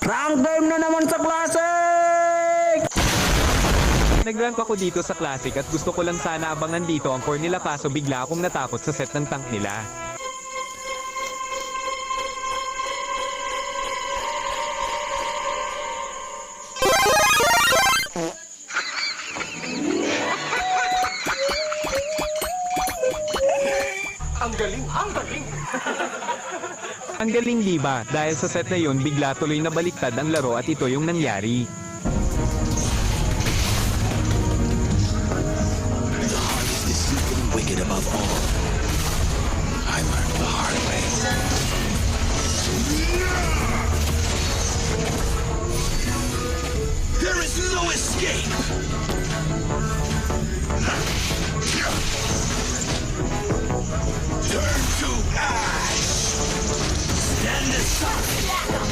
Rank game na naman sa Classic! Nag-rank ako dito sa Classic at gusto ko lang sana abangan dito ang core nila kaso bigla akong natakot sa set ng tank nila. Ang galing, ang galing! Ang galing di ba? Dahil sa set na yun bigla tuloy na baliktad ang laro at ito yung nangyari.